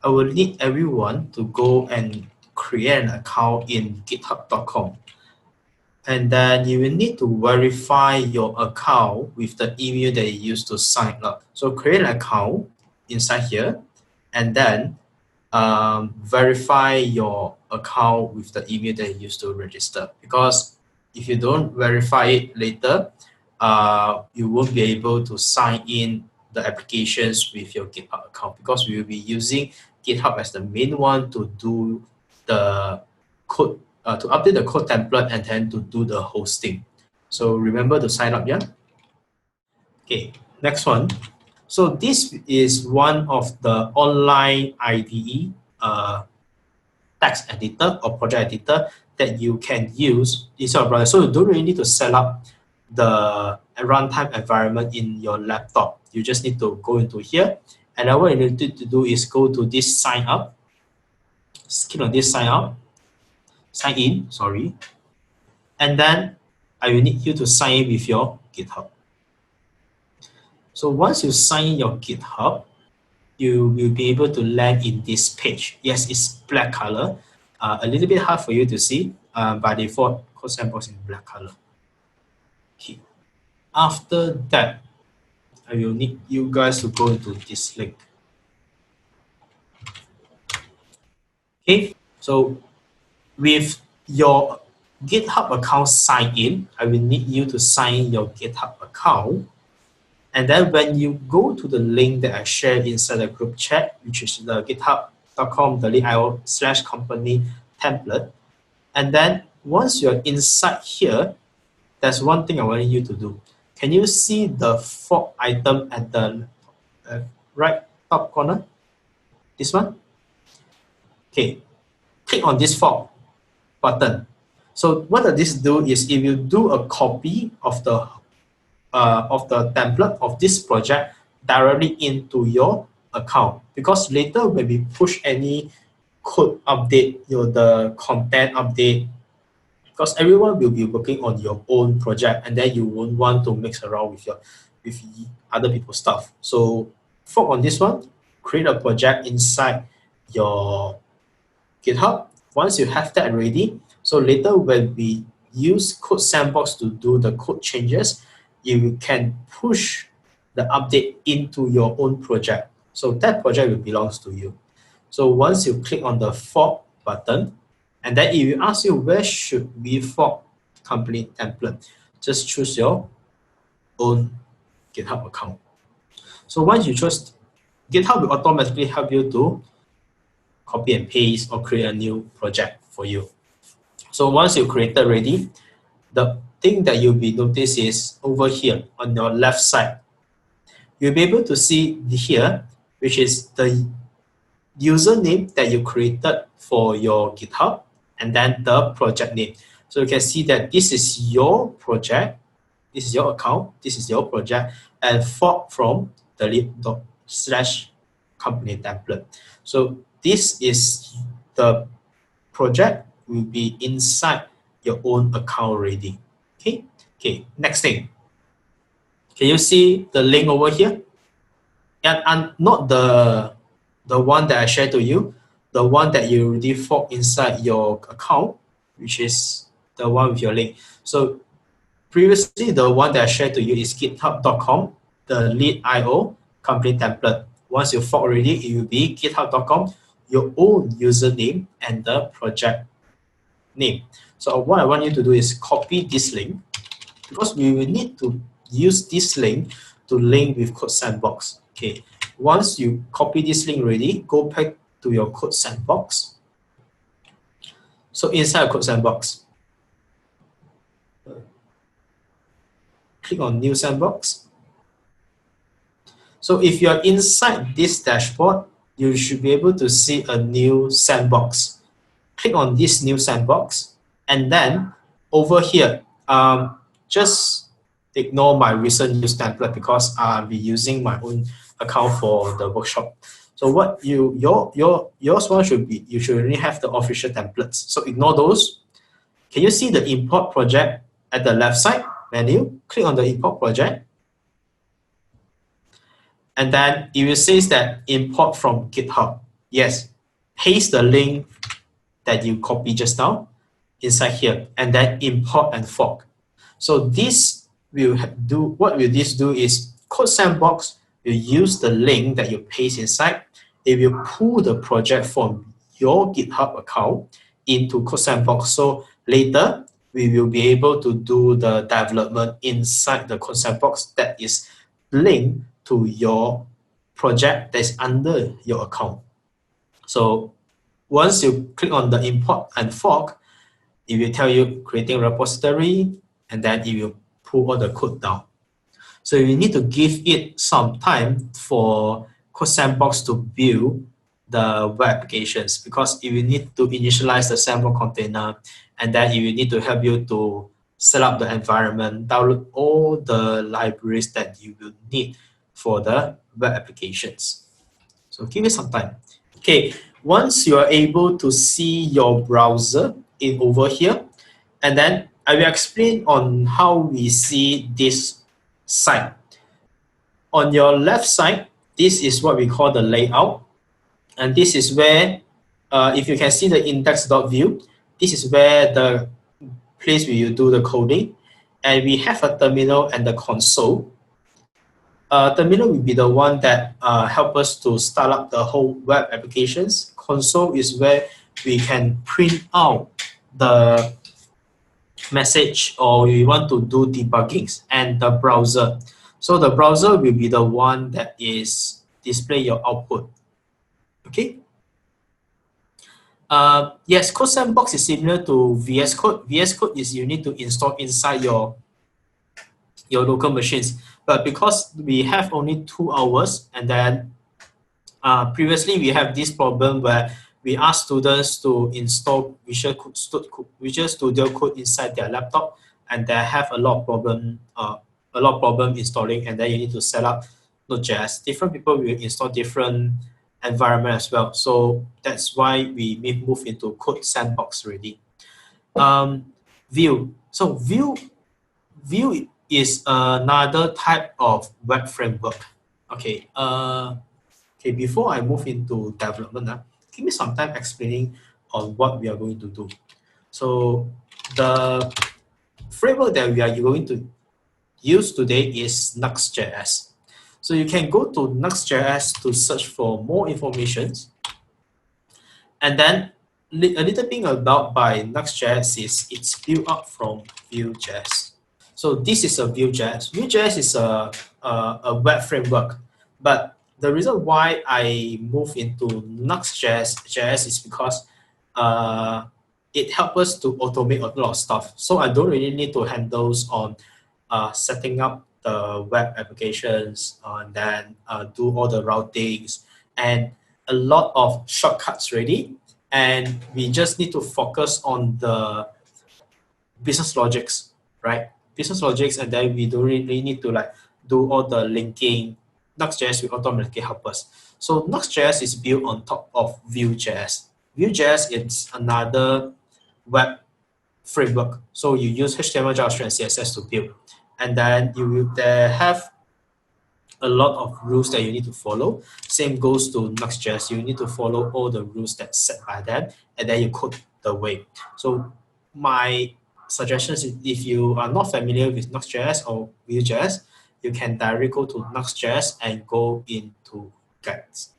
I will need everyone to go and create an account in github.com. And then you will need to verify your account with the email that you used to sign up. So create an account inside here, and then verify your account with the email that you used to register. Because if you don't verify it later, you won't be able to sign in the applications with your GitHub account, because we will be using GitHub as the main one to do the code, to update the code template and then to do the hosting. So remember to sign up, yeah? Okay, next one. So this is one of the online IDE text editor or project editor that you can use inside your browser. So you don't really need to set up the runtime environment in your laptop. You just need to go into here, and then what you need to do is go to this sign up. Click on this sign in, sorry. And then I will need you to sign in with your GitHub. So once you sign in your GitHub, you will be able to land in this page. Yes, it's black color. A little bit hard for you to see. By default, code sandbox in black color. Okay. After that, I will need you guys to go into this link. Okay, so with your GitHub account signed in, I will need you to sign in your GitHub account. And then when you go to the link that I shared inside the group chat, which is the github.com/company template, and then once you're inside here, there's one thing I want you to do. Can you see the fork item at the right top corner? This one? Okay, click on this fork button. So what does this do is, if you do a copy of the template of this project directly into your account, because later when we push any code update, the content update, because everyone will be working on your own project, and then you won't want to mix around with other people's stuff. So fork on this one, create a project inside your GitHub. Once you have that ready, so later when we use Code Sandbox to do the code changes, you can push the update into your own project. So that project will belongs to you. So once you click on the fork button, and then if you ask you where should we fork company template, just choose your own GitHub account. So once you choose, GitHub will automatically help you to copy and paste or create a new project for you. So once you created ready, the thing that you'll be notice is over here on your left side, you'll be able to see here, which is the username that you created for your GitHub, and then the project name. So you can see that this is your project, this is your account, this is your project, and fork from the /company template. So this is the project will be inside your own account already. Okay, next thing. Can you see the link over here? And not the one that I shared to you, the one that you already fork inside your account, which is the one with your link. So previously, the one that I shared to you is github.com, the lead.io company template. Once you fork already, it will be github.com, your own username and the project name. So what I want you to do is copy this link, because we will need to use this link to link with Code Sandbox. Okay, once you copy this link already, go back to your Code Sandbox. So inside Code Sandbox, click on New Sandbox. So if you're inside this dashboard, you should be able to see a new sandbox. Click on this new sandbox, and then over here, just ignore my recent use template, because I'll be using my own account for the workshop. So what yours one should be, you should already have the official templates. So ignore those. Can you see the import project at the left side menu? Click on the import project. And then it will say that import from GitHub. Yes, paste the link that you copied just now inside here, and then import and fork. So this will do, what will this do is Code Sandbox will use the link that you paste inside. It will pull the project from your GitHub account into Code Sandbox. So later we will be able to do the development inside the Code Sandbox that is linked to your project that's under your account. So once you click on the import and fork, it will tell you creating repository, and then it will pull all the code down. So you need to give it some time for Code Sandbox to build the web applications, because it will need to initialize the sandbox container, and then it will need to help you to set up the environment, download all the libraries that you will need for the web applications. So give it some time. Okay, once you are able to see your browser in over here, and then I will explain on how we see this site. On your left side, this is what we call the layout. And this is where, if you can see the index.view, this is where the place where you do the coding. And we have a terminal and the console. Terminal will be the one that help us to start up the whole web applications. Console is where we can print out the message, or we want to do debuggings, and the browser. So the browser will be the one that is display your output. Okay. Yes, Code Sandbox is similar to VS Code. VS Code is you need to install inside your local machines. But because we have only 2 hours, and then previously we have this problem where we ask students to install Visual Studio Code inside their laptop, and they have a lot of problem installing, and then you need to set up Nuxt.js. Different people will install different environment as well. So that's why we move into Code Sandbox already. Vue. So Vue is another type of web framework. Okay. Okay. Before I move into development, give me some time explaining on what we are going to do. So the framework that we are going to use today is Nuxt.js. So you can go to Nuxt.js to search for more information. And then a little thing about by Nuxt.js is it's built up from Vue.js. So this is a Vue.js. Vue.js is a web framework, but the reason why I move into Nuxt.js is because it helps us to automate a lot of stuff. So I don't really need to handle on setting up the web applications, and then do all the routings and a lot of shortcuts ready. And we just need to focus on the business logics, right? Business logics, and then we don't really need to like do all the linking. Nuxt.js will automatically help us. So Nuxt.js is built on top of Vue.js. Vue.js is another web framework. So you use HTML, JavaScript, and CSS to build. And then you will have a lot of rules that you need to follow. Same goes to Nuxt.js. You need to follow all the rules that's set by them, and then you code the way. So my suggestion is, if you are not familiar with Nuxt.js or Vue.js, you can directly go to Nuxt.js and go into guides.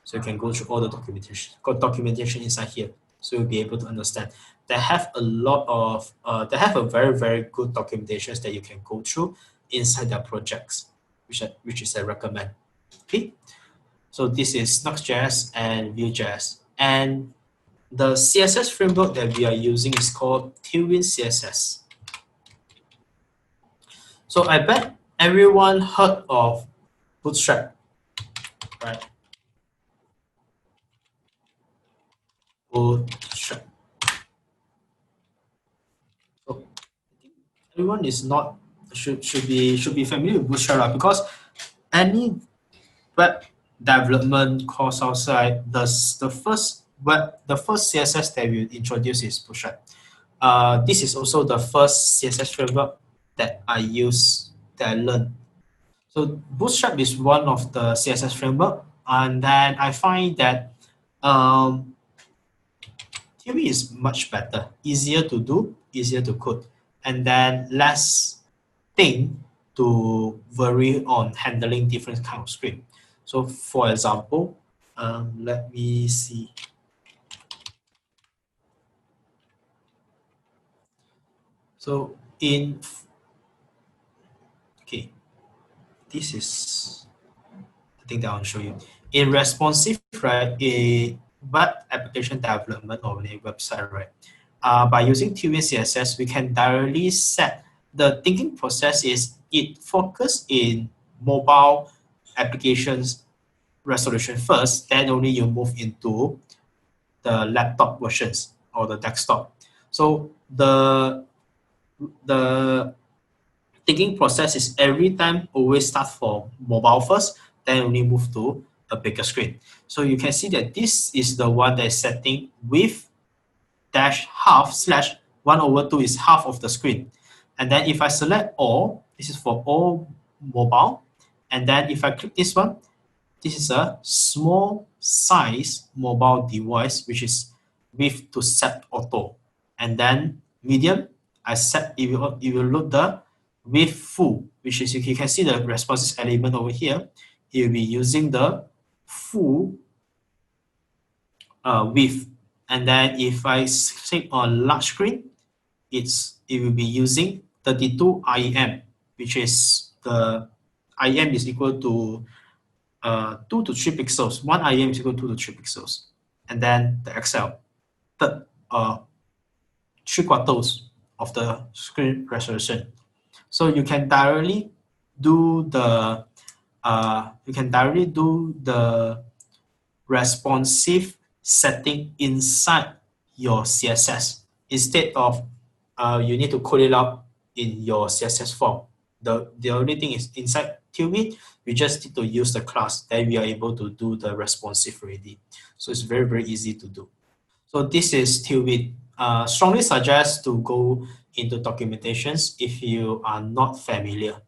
So you can go through all the documentation inside here. So you'll be able to understand. They have a lot of, they have a very, very good documentations that you can go through inside their projects, which is I recommend. Okay. So this is Nuxt.js and Vue.js. And the CSS framework that we are using is called Tailwind CSS. So I bet everyone heard of Bootstrap, right? Bootstrap. So everyone is not should be familiar with Bootstrap, because any web development course outside, the first CSS that we introduce is Bootstrap. This is also the first CSS framework that I learned. So Bootstrap is one of the CSS framework, and then I find that Theory is much better, easier to do, easier to code, and then less thing to worry on handling different kind of script. So for example, let me see. So okay, this is the thing that I want to show you. In responsive, right, a web application development or a website, right, by using Theory CSS, we can directly set the thinking process is it focus in mobile applications resolution first, then only you move into the laptop versions or the desktop. So the thinking process is every time always start from mobile first, then only move to a bigger screen. So you can see that this is the one that is setting with dash half slash 1/2 is half of the screen. And then if I select all, this is for all mobile. And then if I click this one, this is a small size mobile device, which is with to set auto. And then medium, I set, if you load the with full, which is, you can see the responses element over here. It will be using the full width. And then if I click on large screen, it will be using 32 IEM, which is the IEM is equal to 2 to 3 pixels. 1 IEM is equal to 2 to 3 pixels. And then the Excel, third, 3/4 of the screen resolution. So you can directly do the responsive setting inside your CSS instead of you need to code it up in your CSS form. The only thing is inside Theory, we just need to use the class, then we are able to do the responsive already. So it's very, very easy to do. So this is Theory. Strongly suggest to go into documentations if you are not familiar.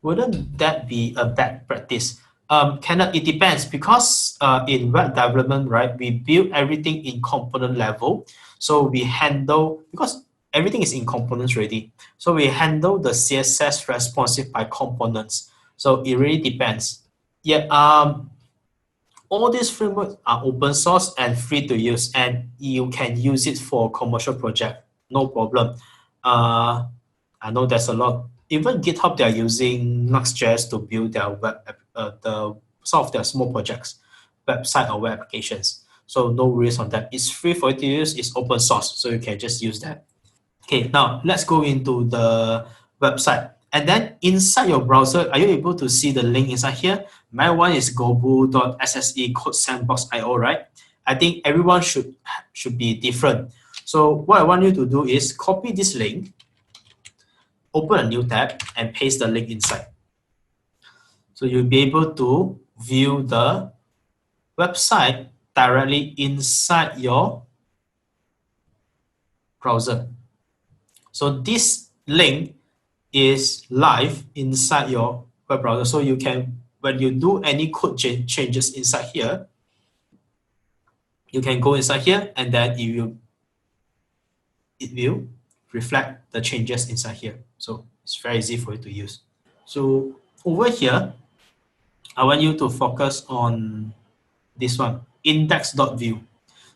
Wouldn't that be a bad practice? Cannot, it depends because in web development, right, we build everything in component level. So we handle, because everything is in components already. So we handle the CSS responsive by components. So it really depends. Yeah, all these frameworks are open source and free to use, and you can use it for commercial project, no problem. I know there's a lot. Even GitHub, they're using Nuxt.js to build their some of their small projects, website or web applications. So no worries on that. It's free for you to use. It's open source, so you can just use that. Okay, now let's go into the website. And then inside your browser, are you able to see the link inside here? My one is gobu.sse code sandbox.io, right? I think everyone should be different. So what I want you to do is copy this link, open a new tab, and paste the link inside. So you'll be able to view the website directly inside your browser. So this link is live inside your web browser. So you can, when you do any code changes inside here, you can go inside here and then it will reflect the changes inside here. So it's very easy for you to use. So over here, I want you to focus on this one, index.view.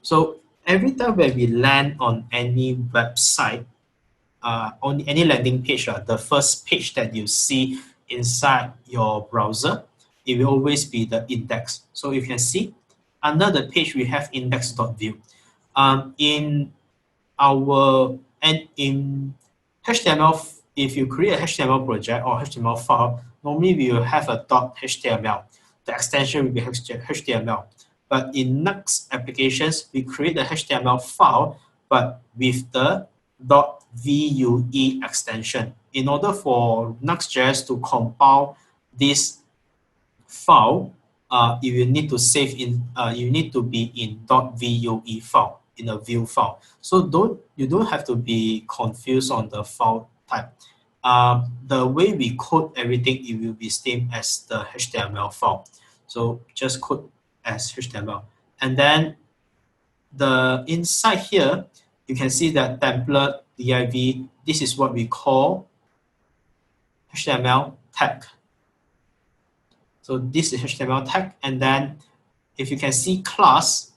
So every time when we land on any website, on any landing page, the first page that you see inside your browser, it will always be the index. So you can see under the page we have index.view. In our and in HTML, if you create a HTML project or HTML file, normally we will have a .html. The extension will be HTML. But in Nuxt applications, we create the HTML file, but with the .vue extension. In order for Nuxt.js to compile this file, you will need to save in. You need to be in .vue file, in a view file. So you don't have to be confused on the file type. The way we code everything, it will be same as the HTML file. So just code as HTML. And then the inside here, you can see that template div, this is what we call HTML tag. So this is HTML tag, and then if you can see class,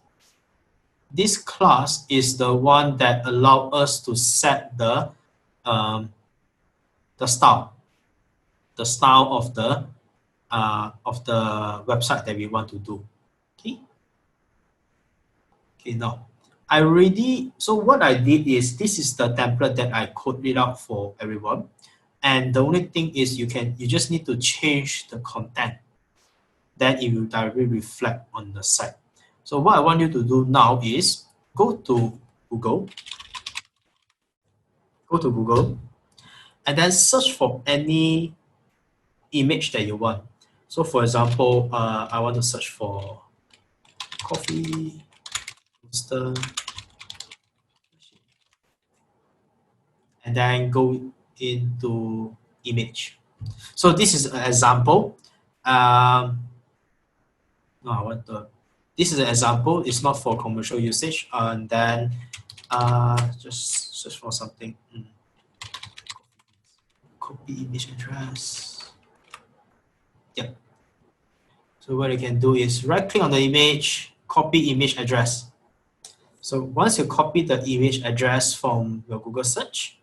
this class is the one that allows us to set the style of the website that we want to do. Okay, now so what I did is, this is the template that I coded out for everyone, and the only thing is you just need to change the content, then it will directly reflect on the site. So what I want you to do now is go to Google, and then search for any image that you want. So for example, I want to search for coffee roaster, and then go into image. So this is an example. This is an example. It's not for commercial usage. And then just search for something. Copy image address. Yep. So what you can do is right click on the image, copy image address. So once you copy the image address from your Google search,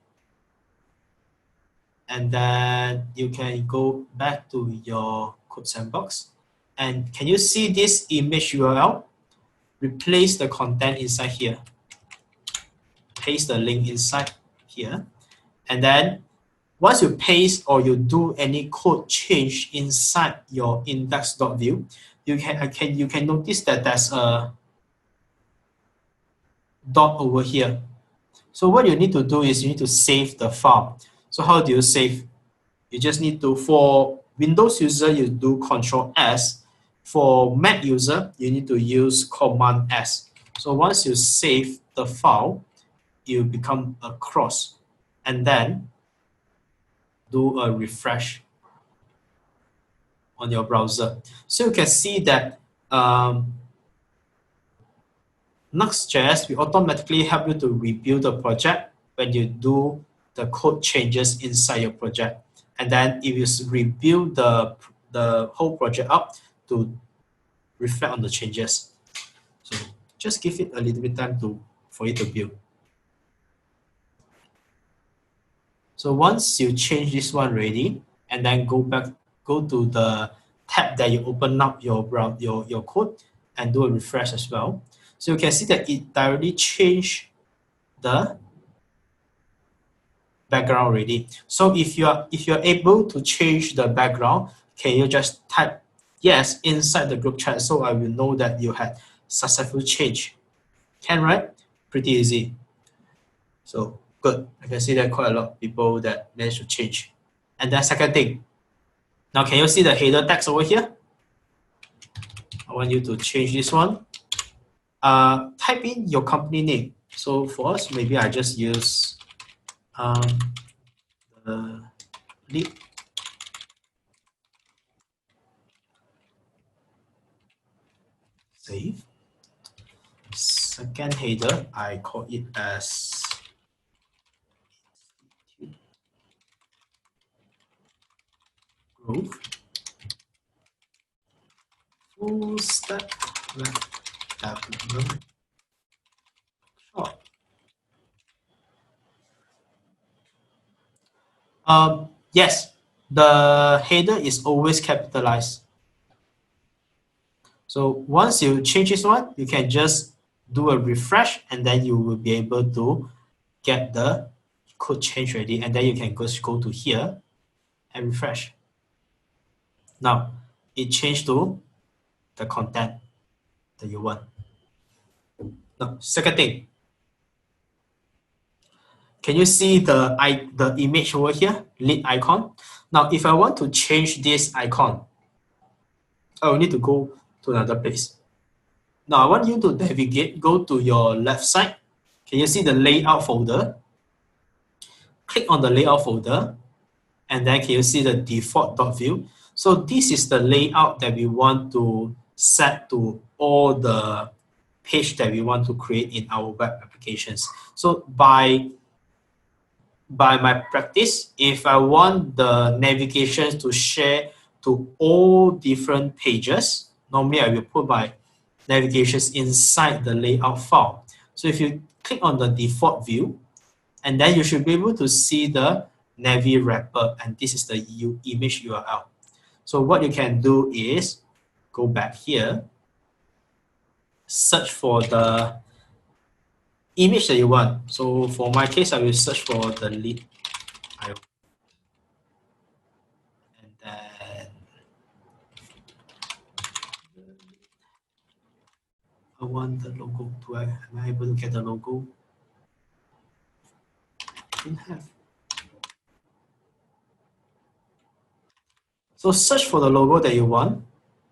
and then you can go back to your code sandbox. And can you see this image URL? Replace the content inside here. Paste the link inside here. And then once you paste or you do any code change inside your index.view, you can notice that there's a dot over here. So what you need to do is you need to save the file. So how do you save? You just need to, for Windows user, you do Control S. For Mac user, you need to use Command S. So once you save the file, you become a cross, and then do a refresh on your browser. So you can see that Nuxt.js will automatically help you to rebuild the project when you do the code changes inside your project. And then it will rebuild the whole project up to reflect on the changes. So just give it a little bit time for it to build. So once you change this one already, and then go to the tab that you open up your code and do a refresh as well. So you can see that it directly changed the background already. So if you're able to change the background, can you just type yes inside the group chat, so I will know that you had successful change? Can, right? Pretty easy. So good. I can see that quite a lot of people that managed to change. And then second thing, now can you see the header text over here? I want you to change this one. Type in your company name. So for us, maybe I just use the lead. Save. Second header, I call it as growth full stack web development short. Yes, the header is always capitalized. So once you change this one, you can just do a refresh, and then you will be able to get the code change ready, and then you can just go to here and refresh. Now it changed to the content that you want. Now, second thing, can you see the image over here, lead icon? Now, if I want to change this icon, I will need to go to another place. Now, I want you to navigate, go to your left side. Can you see the layout folder? Click on the layout folder, and then can you see the default.view? So this is the layout that we want to set to all the page that we want to create in our web applications. So by my practice, if I want the navigations to share to all different pages, normally I will put my navigations inside the layout file. So if you click on the default view, and then you should be able to see the Navi wrapper, and this is the image URL. So what you can do is go back here, search for the image that you want. So for my case, I will search for the lead, and then I want the logo. Am I able to get the logo? I don't have. So search for the logo that you want.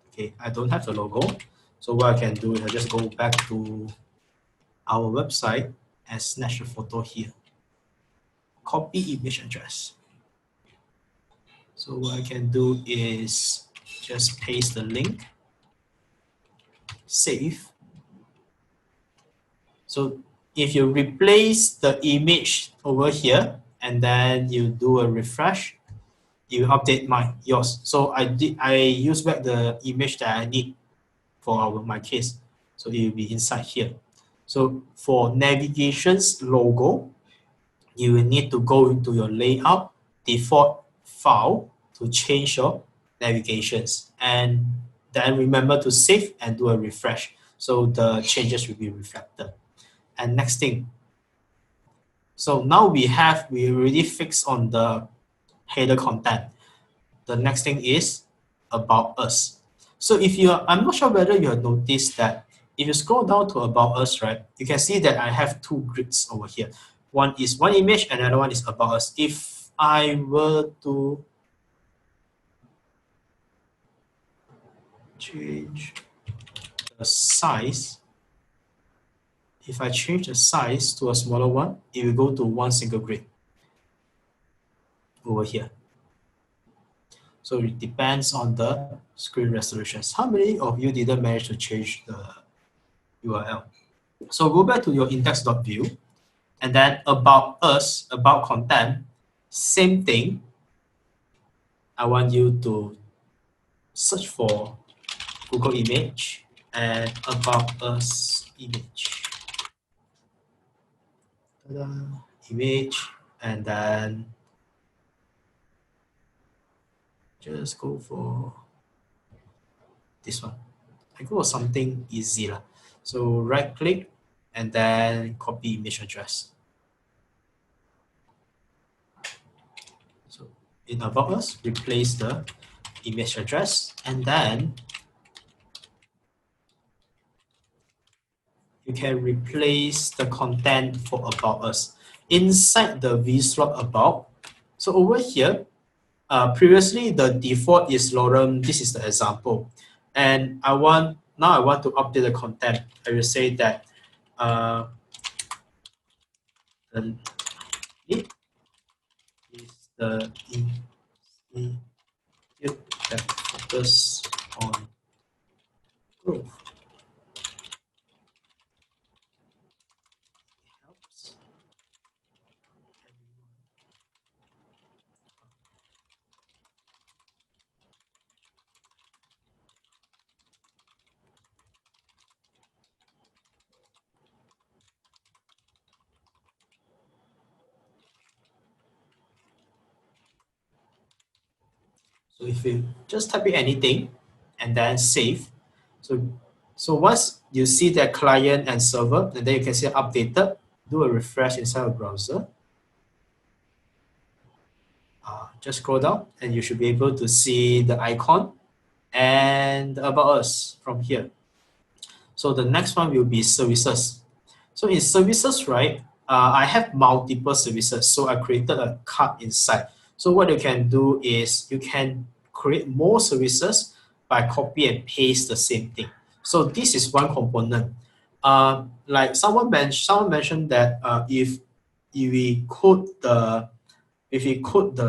Okay, I don't have the logo. So what I can do is I just go back to our website and snatch a photo here. Copy image address. So what I can do is just paste the link, save. So if you replace the image over here and then you do a refresh, you update yours. So I use back the image that I need for my case. So it will be inside here. So for navigations logo, you will need to go into your layout default file to change your navigations, and then remember to save and do a refresh so the changes will be reflected. And next thing, so now we already fixed on the header content. The next thing is about us. So I'm not sure whether you have noticed that if you scroll down to about us, right, you can see that I have two grids over here. One is one image, and another one is about us. If I were to change the size, if I change the size to a smaller one, it will go to one single grid over here. So it depends on the screen resolutions. How many of you didn't manage to change the URL? So go back to your index.view, and then about us, about content, same thing. I want you to search for Google image and about us image. Image, and then just go for this one. I go for something easy lah. So right click and then copy image address. So in about us, replace the image address, and then you can replace the content for about us inside the vslog about. So over here, previously the default is lorem. This is the example, and I want to update the content. I will say that the lead is the institute that focus on growth. So if you just type in anything and then save, so once you see that client and server, and then you can see updated, do a refresh inside a browser. Just scroll down and you should be able to see the icon and about us from here. So the next one will be services. So in services, right, I have multiple services. So I created a cart inside. So what you can do is you can create more services by copy and paste the same thing. So this is one component. Like someone mentioned that if we code the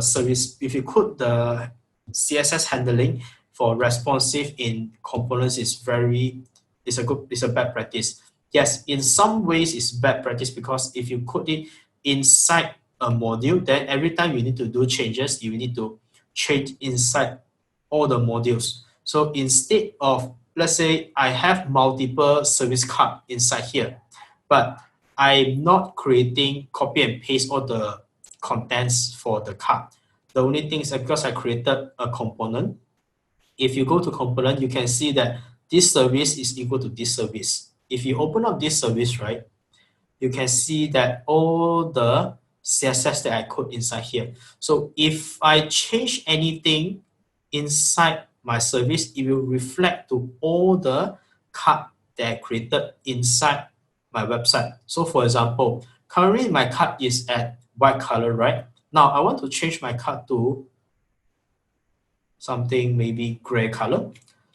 service, if you code the CSS handling, for responsive in components is a bad practice. Yes, in some ways it's bad practice because if you put it inside a module, then every time you need to do changes, you need to change inside all the modules. So instead of, let's say I have multiple service card inside here, but I'm not creating copy and paste all the contents for the card. The only thing is that because I created a component, if you go to component, you can see that this service is equal to this service. If you open up this service, right, you can see that all the CSS that I code inside here. So if I change anything inside my service, it will reflect to all the card that I created inside my website. So for example, currently my card is at white color, right? Now I want to change my card to something maybe gray color.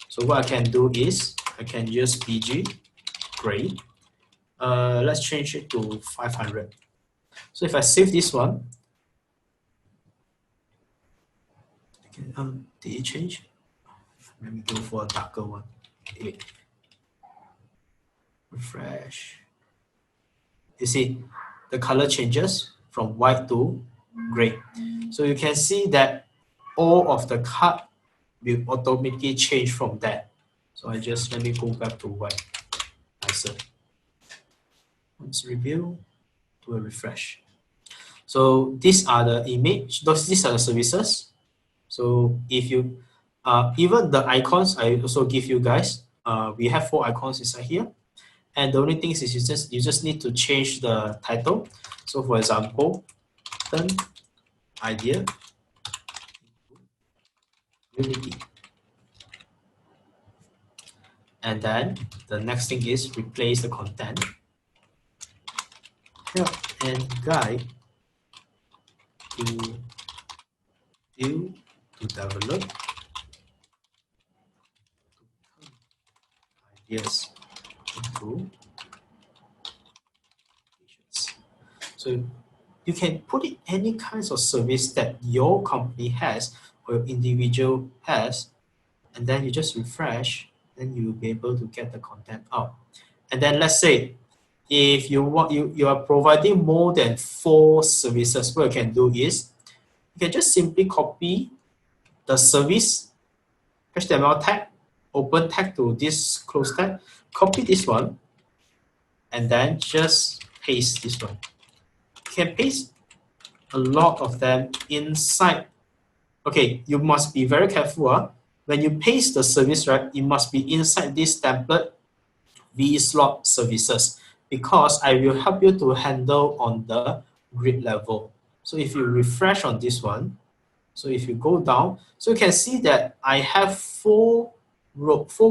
So what I can do is I can use bg gray. Let's change it to 500. So if I save this one, did it change? Let me go for a darker one. Wait. Refresh. You see, the color changes from white to gray. So you can see that all of the card will automatically change from that. So let me go back to white. Nicer. Let's review, do a refresh. So these are the image, these are the services. So if you, even the icons, I also give you guys, we have 4 icons inside here. And the only thing is you just need to change the title. So for example, turn idea Unity. And then the next thing is replace the content. Help and guide to view to develop ideas into applications. So you can put in any kinds of service that your company has or your individual has, and then you just refresh, then you will be able to get the content out. And then let's say if you want you are providing more than 4 services, what you can do is you can just simply copy the service HTML tag, open tag to this close tag, copy this one, and then just paste this one. You can paste a lot of them inside. Okay, you must be very careful. When you paste the service, right, it must be inside this template vslot services, because I will help you to handle on the grid level. So if you refresh on this one, so if you go down, so you can see that I have 4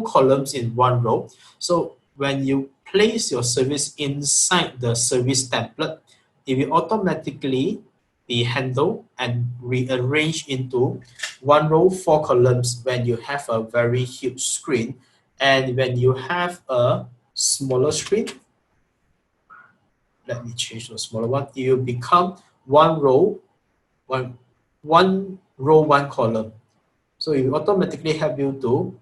columns in one row. So when you place your service inside the service template, it will automatically be handled and rearranged into one row, 4 columns when you have a very huge screen. And when you have a smaller screen, let me change to a smaller one, it will become one row, one row, 1 column. So it will automatically help you to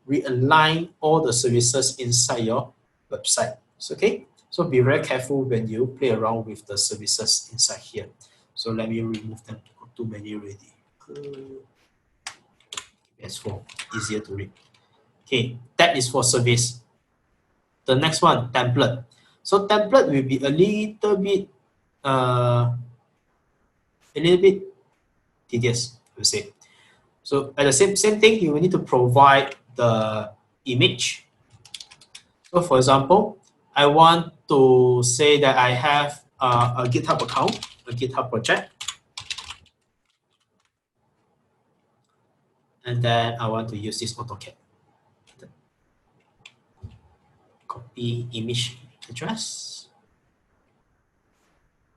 realign all the services inside your website. So, okay, so be very careful when you play around with the services inside here. So let me remove them, too many already. S4, easier to read. Okay, that is for service. The next one, template. So template will be a little bit tedious, I would say. So at the same thing, you will need to provide the image. So for example, I want to say that I have a GitHub account, a GitHub project. And then I want to use this AutoCAD. Copy image address.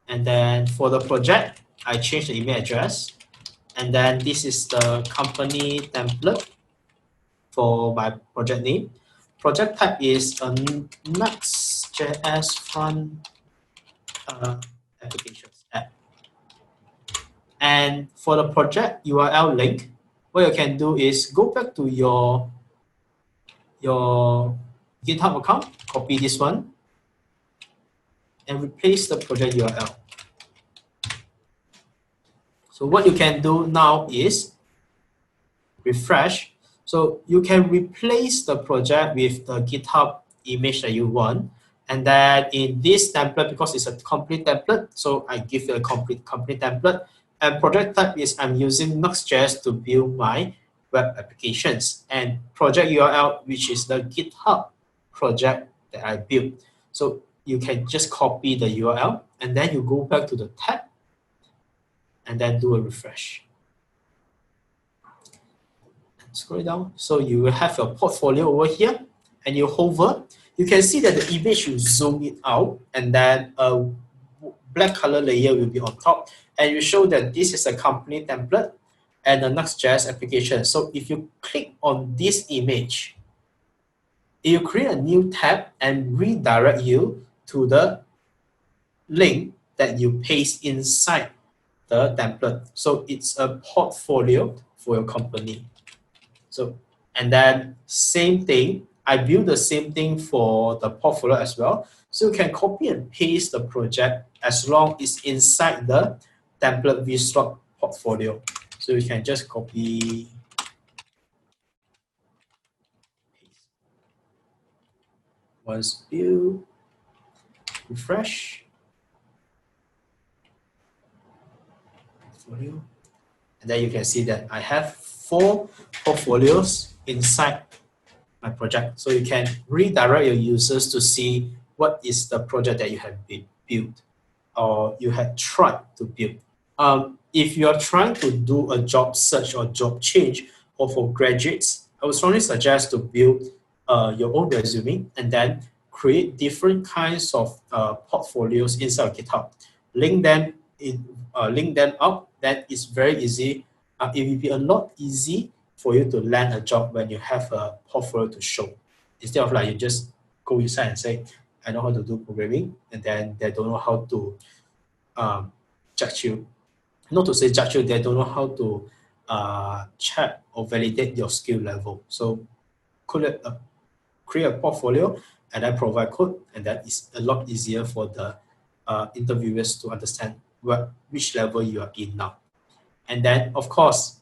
And then for the project, I change the email address. And then this is the company template for my project name. Project type is a Nuxt.js front applications app. And for the project URL link, what you can do is go back to your GitHub account, copy this one, and replace the project URL. So what you can do now is refresh. So you can replace the project with the GitHub image that you want. And then in this template, because it's a complete template, so I give you a complete template. And project type is I'm using Nuxt.js to build my web applications. And project URL, which is the GitHub project that I built. So you can just copy the URL and then you go back to the tab and then do a refresh. Scroll down. So you will have your portfolio over here and you hover. You can see that the image will zoom it out and then a black color layer will be on top. And you show that this is a company template and a Nuxt.js application. So if you click on this image, it will create a new tab and redirect you to the link that you paste inside the template. So it's a portfolio for your company. So, and then same thing, I build the same thing for the portfolio as well. So you can copy and paste the project as long as it's inside the template vSlot portfolio. So you can just copy, paste. Once build, refresh, portfolio. And then you can see that I have 4 portfolios inside my project. So you can redirect your users to see what is the project that you have built or you had tried to build. If you are trying to do a job search or job change or for graduates, I would strongly suggest to build your own resume and then create different kinds of portfolios inside GitHub. Link them up. That is very easy. It will be a lot easy for you to land a job when you have a portfolio to show. Instead of like you just go inside and say, I know how to do programming, and then they don't know how to judge you. Not to say judge you, they don't know how to check or validate your skill level. So create a portfolio and then provide code, and that is a lot easier for the interviewers to understand which level you are in now. And then, of course,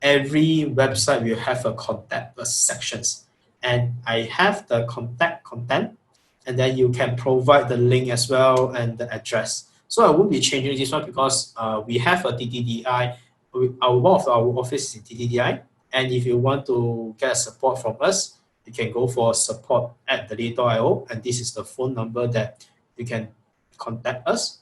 every website will have a contact sections. And I have the contact content, and then you can provide the link as well and the address. So I won't be changing this one because we have a TTDI. One of our office is in TTDI. And if you want to get support from us, you can go for support@delete.io, and this is the phone number that you can contact us.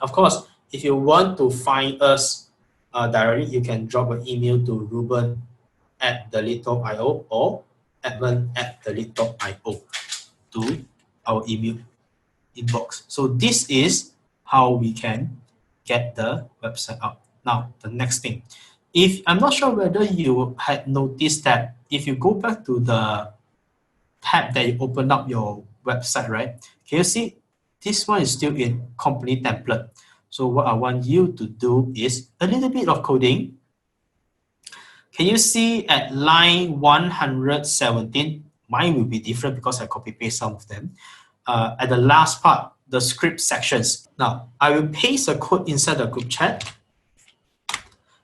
Of course, if you want to find us directly, you can drop an email to ruben@delete.io or admin@delete.io to our email inbox. So this is how we can get the website up. Now, the next thing. I'm not sure whether you had noticed that if you go back to the tab that you open up your website, right? Can you see this one is still in company template? So what I want you to do is a little bit of coding. Can you see at line 117, mine will be different because I copy paste some of them. At the last part, the script sections. Now, I will paste a code inside the group chat.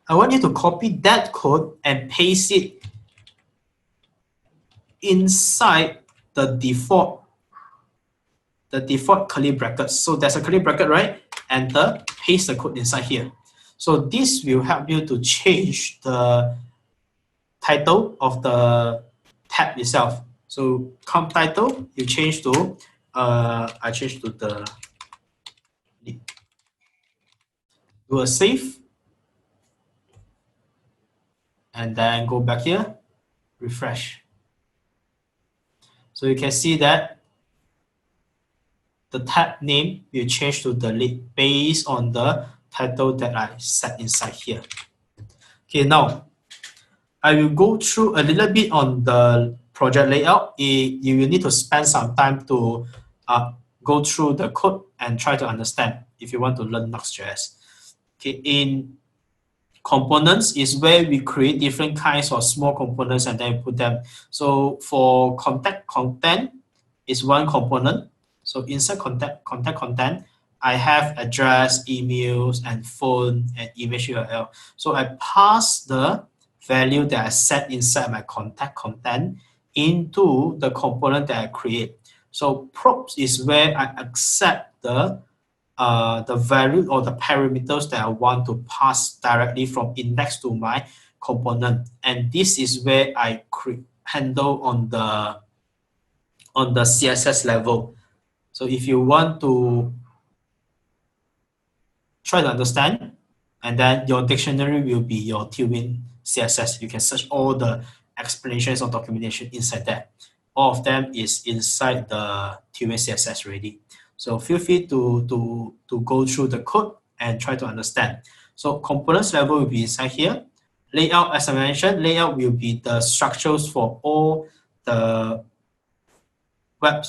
I want you to copy that code and paste it inside the default curly brackets. So there's a curly bracket, right? Enter, paste the code inside here. So this will help you to change the title of the tab itself. So comp title, you change to, I change to the, do a save, and then go back here, refresh. So you can see that the tab name will change to delete based on the title that I set inside here. Okay, now I will go through a little bit on the project layout. You will need to spend some time to go through the code and try to understand if you want to learn Nuxt.js. Okay, Components is where we create different kinds of small components and then put them. So for content is one component. So inside content, I have address, emails, and phone, and image URL. So I pass the value that I set inside my content into the component that I create. So props is where I accept the value or the parameters that I want to pass directly from index to my component. And this is where I handle on the CSS level. So if you want to try to understand, and then your dictionary will be your Tailwind CSS. You can search all the explanations or documentation inside that. All of them is inside the Tailwind CSS already. So feel free to go through the code and try to understand. So components level will be inside here. Layout, as I mentioned, layout will be the structures for all the web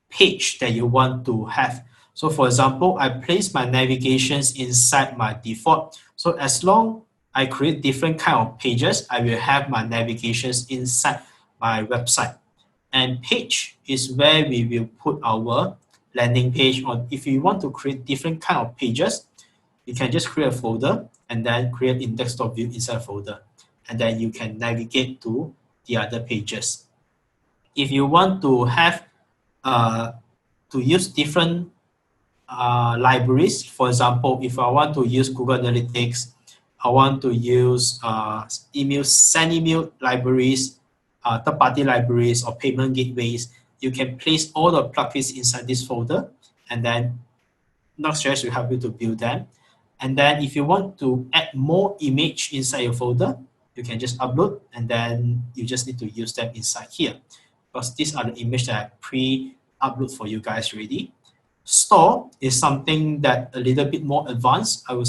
page that you want to have. So for example, I place my navigations inside my default. So as long I create different kind of pages, I will have my navigations inside my website. And page is where we will put our landing page on. If you want to create different kind of pages, you can just create a folder and then create index.view inside a folder. And then you can navigate to the other pages. If you want to have to use different libraries. For example, if I want to use Google Analytics, I want to use send email libraries, third-party libraries, or payment gateways, you can place all the plugins inside this folder, and then Nuxt.js will help you to build them. And then if you want to add more image inside your folder, you can just upload, and then you just need to use them inside here. Because these are the images that I pre-upload for you guys already. Store is something that a little bit more advanced. I will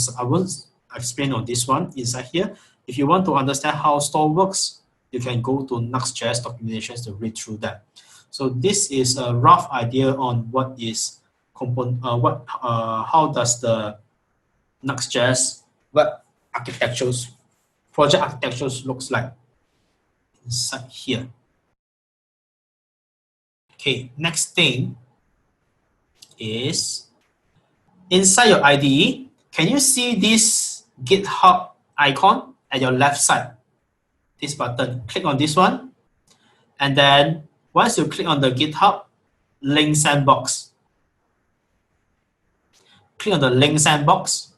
explain on this one inside here. If you want to understand how store works, you can go to Nuxt.js documentations to read through that. So this is a rough idea on what is how does the Nuxt.js web architectures, project architectures looks like inside here. Okay, next thing is inside your IDE, can you see this GitHub icon at your left side? This button, click on this one. And then once you click on the GitHub link sandbox, click on the link sandbox.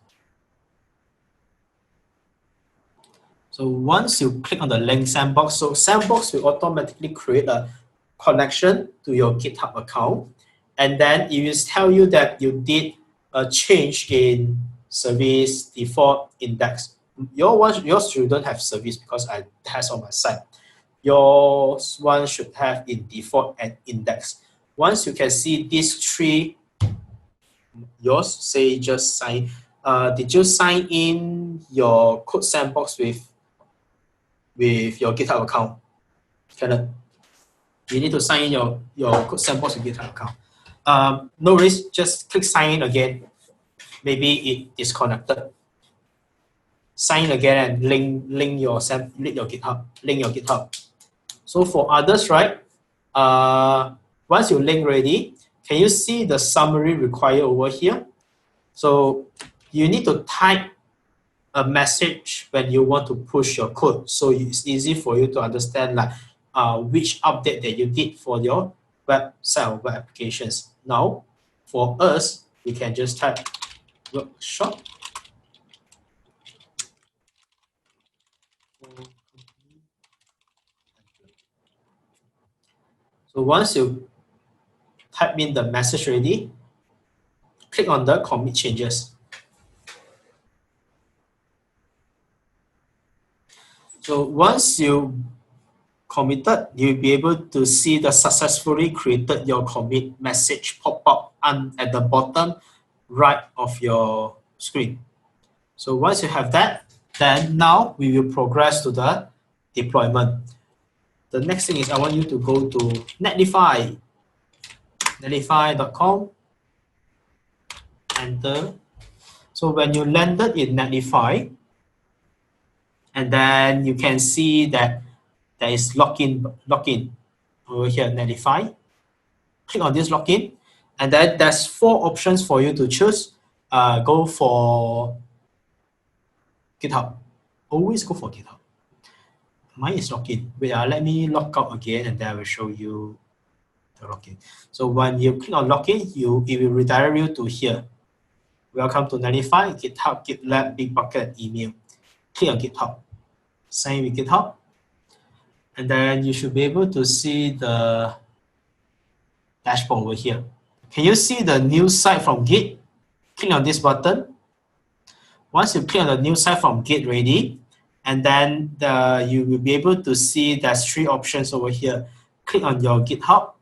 So once you click on the link sandbox, so sandbox will automatically create a connection to your GitHub account. And then it will tell you that you did a change in service default index. Yours shouldn't have service because I test on my site. Yours one should have in default and index. Once you can see these three, yours say just sign. Did you sign in your code sandbox with your GitHub account? Cannot. You need to sign in your code sandbox with GitHub account. No risk, just click sign in again. Maybe it disconnected. Sign in again and link your GitHub. So for others, right? Once you link ready, can you see the summary required over here? So you need to type a message when you want to push your code. So it's easy for you to understand like which update that you did for your website or web applications. Now, for us, we can just type workshop. So once you type in the message ready, click on the commit changes. So once you committed, you'll be able to see the successfully created your commit message pop up at the bottom right of your screen. So once you have that, then now we will progress to the deployment. The next thing is I want you to go to Netlify, netlify.com, enter. So when you landed in Netlify, And then you can see that there is login over here, Netlify. Click on this login, and then there's 4 options for you to choose. Go for GitHub. Always go for GitHub. Mine is login. Wait, let me log out again, and then I will show you the login. So when you click on login, it will redirect you to here. Welcome to Netlify, GitHub, GitLab, Bitbucket, email. Click on GitHub. Sign with GitHub. And then you should be able to see the dashboard over here. Can you see the new site from Git? Click on this button. Once you click on the new site from Git ready, and then you will be able to see there's 3 options over here. Click on your GitHub.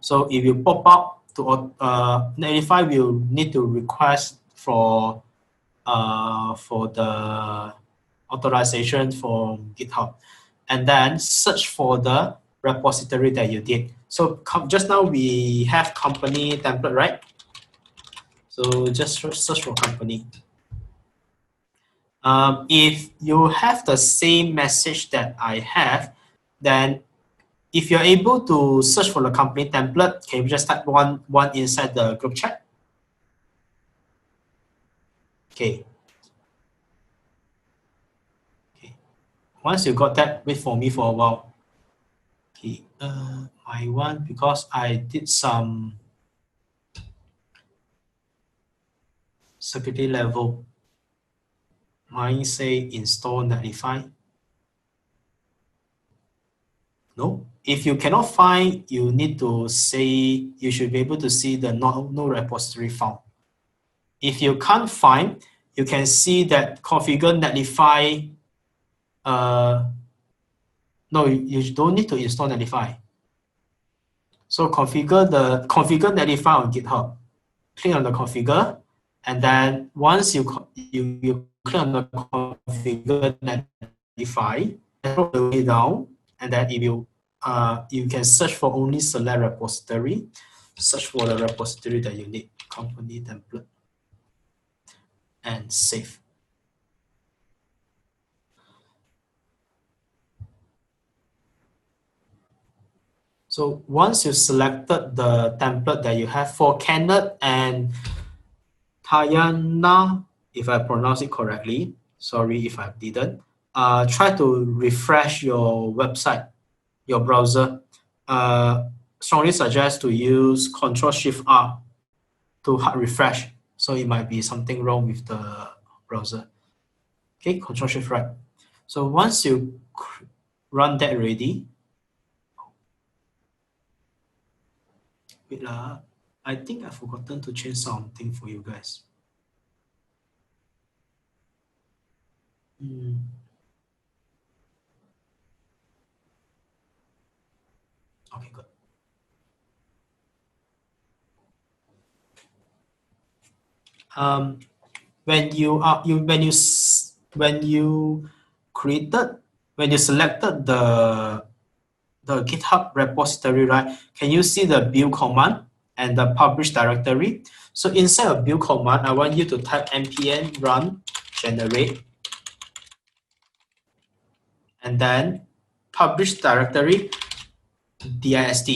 So if you pop up to Netlify will need to request for the authorization from GitHub, and then search for the repository that you did. So just now we have company template, right? So just search for company. If you have the same message that I have, then if you're able to search for the company template, can you just type one inside the group chat? Okay. Once you got that, wait for me for a while. Okay, my one, because I did some security level. Mine say install Netlify. No, if you cannot find, you need to say you should be able to see the no repository found. If you can't find, you can see that configure Netlify. No, you don't need to install Netlify. So configure Netlify on GitHub. Click on the configure, and then once you click on the configure Netlify, scroll the way down, and then if you can search for only select repository, search for the repository that you need, company template, and save. So once you selected the template that you have for Kenneth and Tayana, if I pronounce it correctly, sorry if I didn't, try to refresh your website, your browser. Strongly suggest to use Ctrl+Shift+R to hard refresh. So it might be something wrong with the browser. Okay, Ctrl+Shift+Right. So once you run that ready, wait, I think I've forgotten to change something for you guys. Okay, good. When you selected the GitHub repository, right? Can you see the build command and the publish directory? So inside of build command, I want you to type npm run generate, and then publish directory dist.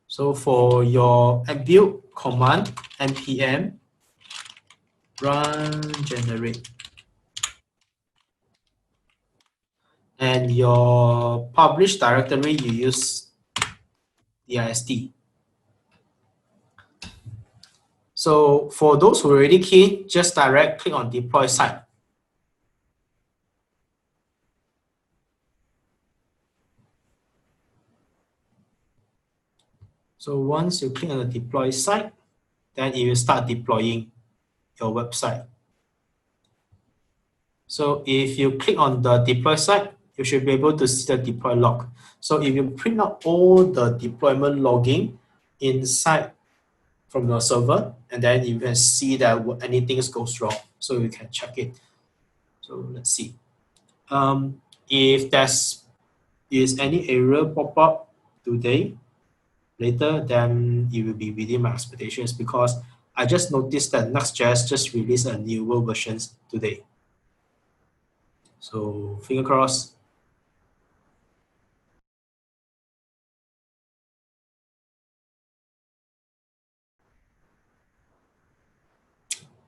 So for your build command, npm run generate, and your publish directory, you use dist. So for those who are already keen, just direct click on deploy site. So once you click on the deploy site, then it will start deploying your website. So if you click on the deploy site, you should be able to see the deploy log. So if you print out all the deployment logging inside from your server, and then you can see that anything goes wrong, so you can check it. So let's see. If is any error pop up today, later, then it will be within my expectations, because I just noticed that Nuxt.js just released a newer version today. So finger crossed.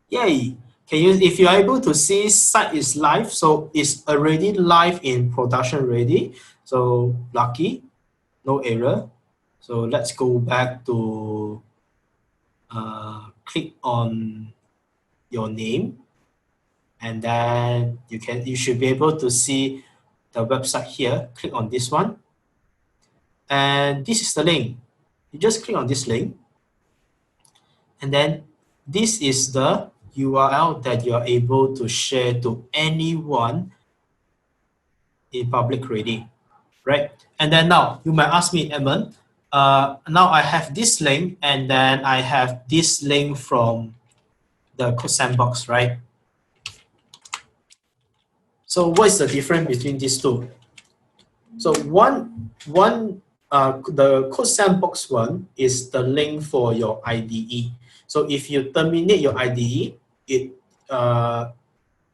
Yay! Can you, if you are able to see site is live, so it's already live in production already. So lucky, no error. So let's go back to click on your name, and then you should be able to see the website here. Click on this one, and this is the link. You just click on this link, and then this is the URL that you are able to share to anyone in public already, right? And then now you might ask me, Edmund, now I have this link, and then I have this link from the code sandbox, right? So what is the difference between these two? So the code sandbox one is the link for your IDE. So if you terminate your IDE, it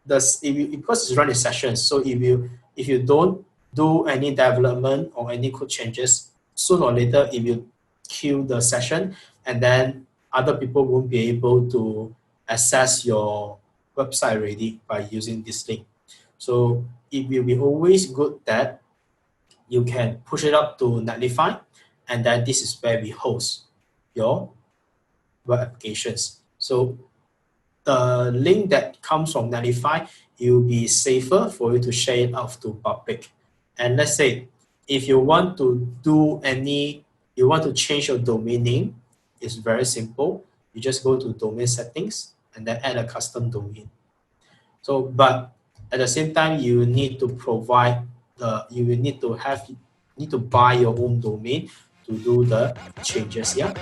because it's running sessions. So if you don't do any development or any code changes, sooner or later it will kill the session, and then other people won't be able to access your website already by using this link. So it will be always good that you can push it up to Netlify, and then this is where we host your web applications. So the link that comes from Netlify, it will be safer for you to share it out to public. And let's say if you want to you want to change your domain name, it's very simple. You just go to domain settings and then add a custom domain. So, but at the same time, you need to provide you will need to buy your own domain to do the changes. Yeah.